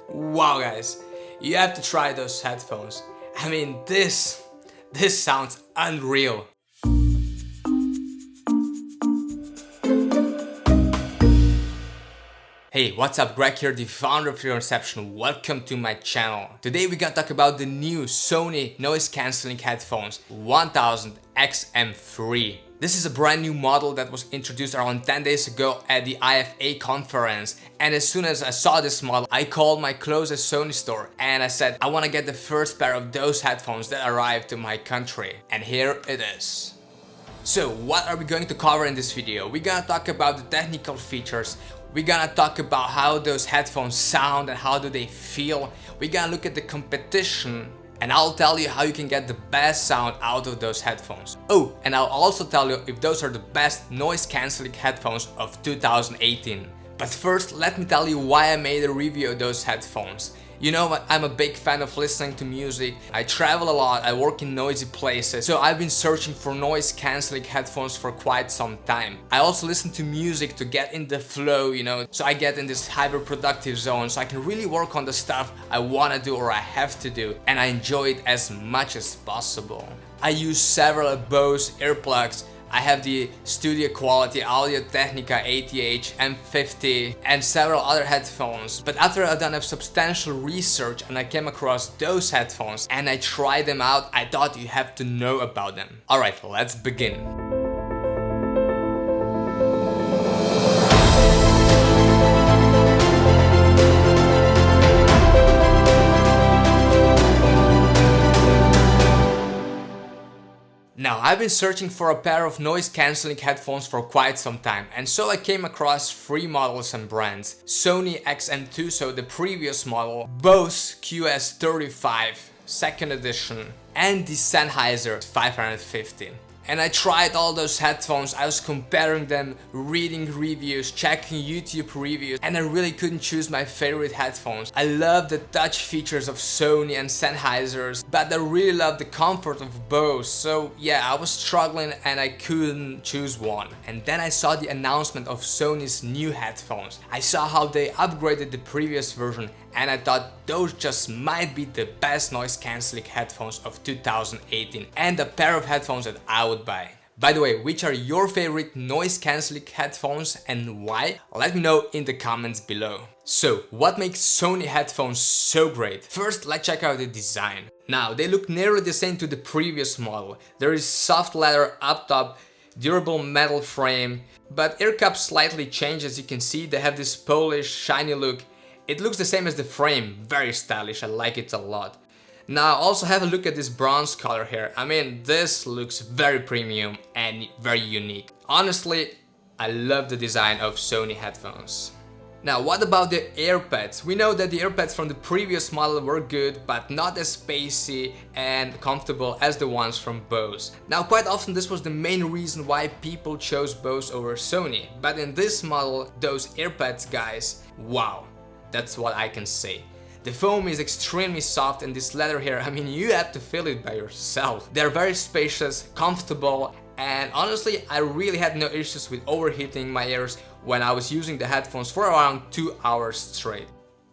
Wow guys, you have to try those headphones. I mean, this sounds unreal. Hey, what's up? Greg here, the founder of Your Inception. Welcome to my channel. Today we're gonna talk about the new Sony noise cancelling headphones WH-1000X M3. This is a brand new model that was introduced around 10 days ago at the IFA conference, and as soon as I saw this model, I called my closest Sony store and I said I want to get the first pair of those headphones that arrived to my country, and here it is. So what are we going to cover in this video? We're gonna talk about the technical features. We're gonna talk about how those headphones sound and how do they feel. We're gonna look at the competition, and I'll tell you how you can get the best sound out of those headphones. Oh, and I'll also tell you if those are the best noise cancelling headphones of 2018. But first, let me tell you why I made a review of those headphones. You know what, I'm a big fan of listening to music. I travel a lot, I work in noisy places, so I've been searching for noise cancelling headphones for quite some time. I also listen to music to get in the flow, you know, so I get in this hyper-productive zone, so I can really work on the stuff I wanna do or I have to do, and I enjoy it as much as possible. I use several Bose earplugs. I have the studio quality Audio Technica ATH M50 and several other headphones, but after I've done a substantial research and I came across those headphones and I tried them out, I thought you have to know about them. Alright, let's begin. Now, I've been searching for a pair of noise cancelling headphones for quite some time, and so I came across three models and brands: Sony XM2, so the previous model, Bose QS35 second edition, and the Sennheiser 550. And I tried all those headphones, I was comparing them, reading reviews, checking YouTube reviews, and I really couldn't choose my favorite headphones. I love the touch features of Sony and Sennheiser's, but I really love the comfort of Bose. So yeah, I was struggling and I couldn't choose one. And then I saw the announcement of Sony's new headphones. I saw how they upgraded the previous version, and I thought those just might be the best noise cancelling headphones of 2018 and a pair of headphones that I would buy. By the way, which are your favorite noise cancelling headphones and why? Let me know in the comments below. So, what makes Sony headphones so great? First, let's check out the design. Now, they look nearly the same to the previous model. There is soft leather up top, durable metal frame, but ear cups slightly change. As you can see, they have this polished, shiny look. It looks the same as the frame, very stylish, I like it a lot. Now also have a look at this bronze color here. I mean, this looks very premium and very unique. Honestly, I love the design of Sony headphones. Now, what about the earpads? We know that the earpads from the previous model were good, but not as spacey and comfortable as the ones from Bose. Now, quite often this was the main reason why people chose Bose over Sony. But in this model, those earpads, guys, wow. That's what I can say. The foam is extremely soft, and this leather here, I mean, you have to feel it by yourself. They're very spacious, comfortable, and honestly, I really had no issues with overheating my ears when I was using the headphones for around 2 hours straight.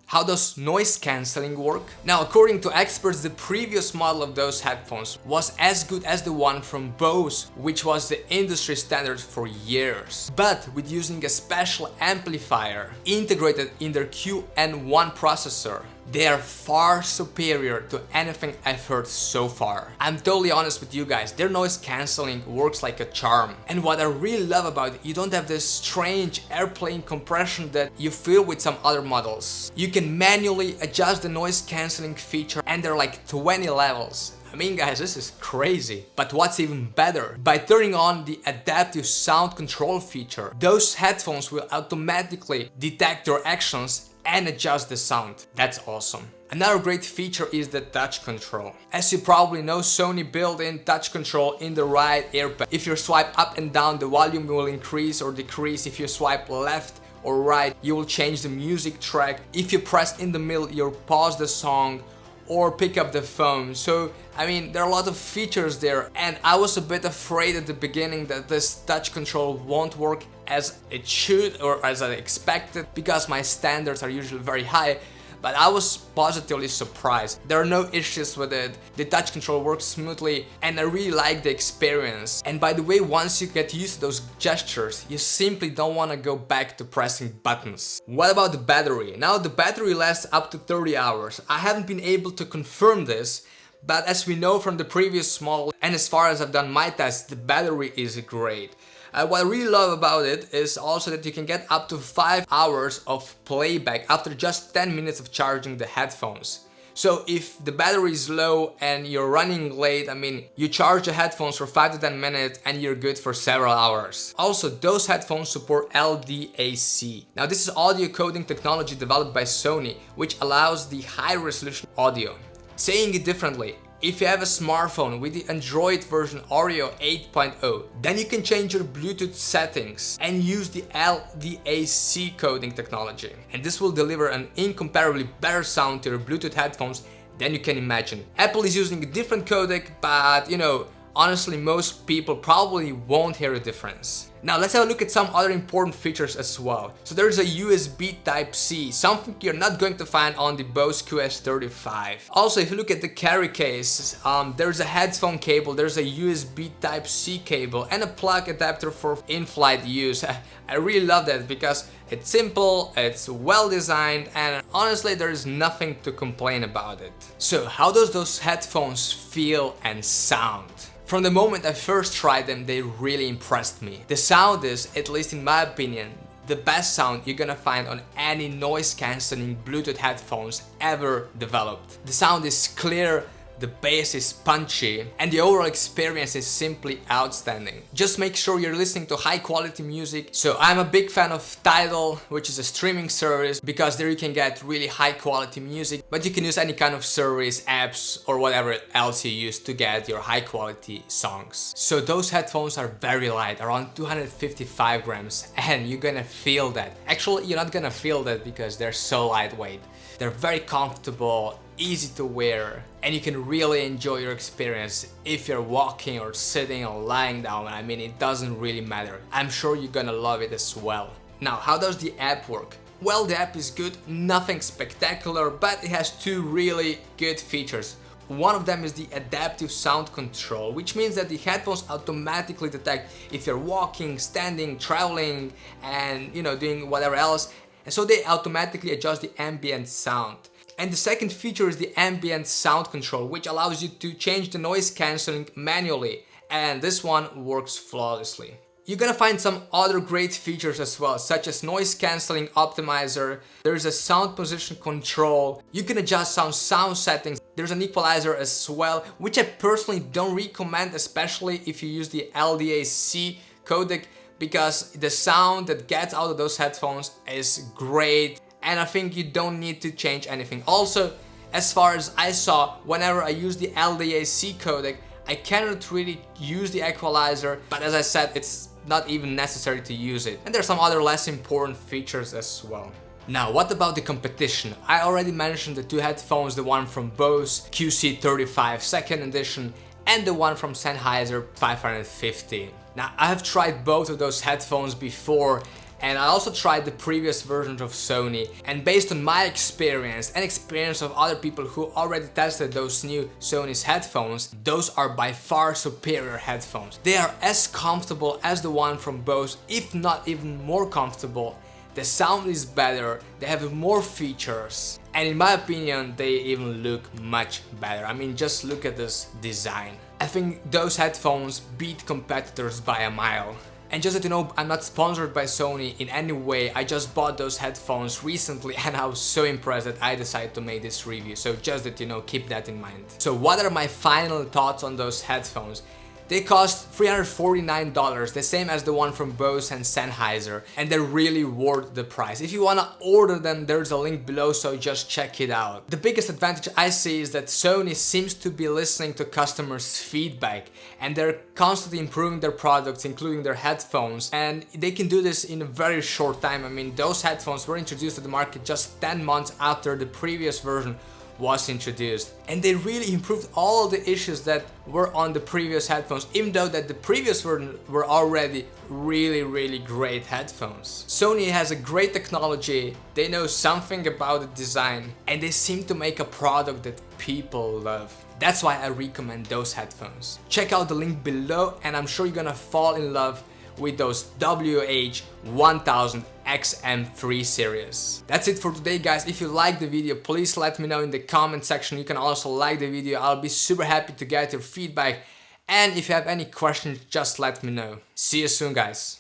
How does noise cancelling work? Now, according to experts, the previous model of those headphones was as good as the one from Bose, which was the industry standard for years. But with using a special amplifier integrated in their QN1 processor, they are far superior to anything I've heard so far. I'm totally honest with you guys, their noise cancelling works like a charm. And what I really love about it, you don't have this strange airplane compression that you feel with some other models. You can manually adjust the noise cancelling feature, and there are like 20 levels. I mean guys, this is crazy. But what's even better, by turning on the adaptive sound control feature, those headphones will automatically detect your actions and adjust the sound. That's awesome. Another great feature is the touch control. As you probably know, Sony built in touch control in the right earpad. If you swipe up and down, the volume will increase or decrease. If you swipe left or right, you will change the music track. If you press in the middle, you'll pause the song or pick up the phone. So I mean, there are a lot of features there, and I was a bit afraid at the beginning that this touch control won't work as it should or as I expected, because my standards are usually very high. But I was positively surprised. There are no issues with it, the touch control works smoothly, and I really like the experience. And by the way, once you get used to those gestures, you simply don't want to go back to pressing buttons. What about the battery? Now the battery lasts up to 30 hours. I haven't been able to confirm this, but as we know from the previous model, and as far as I've done my tests, the battery is great. What I really love about it is also that you can get up to 5 hours of playback after just 10 minutes of charging the headphones. So if the battery is low and you're running late, I mean, you charge the headphones for 5 to 10 minutes and you're good for several hours. Also, those headphones support LDAC. Now this is audio coding technology developed by Sony, which allows the high resolution audio. Saying it differently, if you have a smartphone with the Android version Oreo 8.0, then you can change your Bluetooth settings and use the LDAC coding technology. And this will deliver an incomparably better sound to your Bluetooth headphones than you can imagine. Apple is using a different codec, but you know, honestly, most people probably won't hear a difference. Now let's have a look at some other important features as well. So there is a USB Type-C, something you're not going to find on the Bose QS35. Also, if you look at the carry case, there's a headphone cable, there's a USB Type-C cable, and a plug adapter for in-flight use. I really love that because it's simple, it's well designed, and honestly there is nothing to complain about it. So how does those headphones feel and sound? From the moment I first tried them, they really impressed me. The sound is, at least in my opinion, the best sound you're gonna find on any noise cancelling Bluetooth headphones ever developed. The sound is clear, the bass is punchy, and the overall experience is simply outstanding. Just make sure you're listening to high quality music. So I'm a big fan of Tidal, which is a streaming service, because there you can get really high quality music, but you can use any kind of service, apps, or whatever else you use to get your high quality songs. So those headphones are very light, around 255 grams, and you're gonna feel that. Actually, you're not gonna feel that because they're so lightweight. They're very comfortable, easy to wear, and you can really enjoy your experience if you're walking or sitting or lying down. I mean, it doesn't really matter. I'm sure you're gonna love it as well. Now, how does the app work? Well, the app is good, nothing spectacular, but it has two really good features. One of them is the adaptive sound control, which means that the headphones automatically detect if you're walking, standing, traveling, and doing whatever else, and so they automatically adjust the ambient sound. And the second feature is the ambient sound control, which allows you to change the noise cancelling manually, and this one works flawlessly. You're gonna find some other great features as well, such as noise cancelling optimizer, there's a sound position control, you can adjust some sound settings, there's an equalizer as well, which I personally don't recommend, especially if you use the LDAC codec, because the sound that gets out of those headphones is great, and I think you don't need to change anything. Also, as far as I saw, whenever I use the LDAC codec, I cannot really use the equalizer, but as I said, it's not even necessary to use it. And there's some other less important features as well. Now, what about the competition? I already mentioned the two headphones, the one from Bose QC 35 2nd edition and the one from Sennheiser 550. Now, I have tried both of those headphones before, and I also tried the previous versions of Sony, and based on my experience and experience of other people who already tested those new Sony's headphones, those are by far superior headphones. They are as comfortable as the one from Bose, if not even more comfortable. The sound is better, they have more features, and in my opinion, they even look much better. I mean, just look at this design. I think those headphones beat competitors by a mile. And just that you know, I'm not sponsored by Sony in any way, I just bought those headphones recently and I was so impressed that I decided to make this review, so just that you know, keep that in mind. So what are my final thoughts on those headphones? They cost $349, the same as the one from Bose and Sennheiser, and they're really worth the price. If you wanna order them, there's a link below, so just check it out. The biggest advantage I see is that Sony seems to be listening to customers' feedback, and they're constantly improving their products, including their headphones, and they can do this in a very short time. I mean, those headphones were introduced to the market just 10 months after the previous version was introduced, and they really improved all the issues that were on the previous headphones, even though that the previous version were already really great headphones. Sony has a great technology, they know something about the design, and they seem to make a product that people love. That's why I recommend those headphones. Check out the link below and I'm sure you're gonna fall in love with those WH-1000X M3 series. That's it for today, guys. If you liked the video, please let me know in the comment section. You can also like the video. I'll be super happy to get your feedback. And if you have any questions, just let me know. See you soon, guys.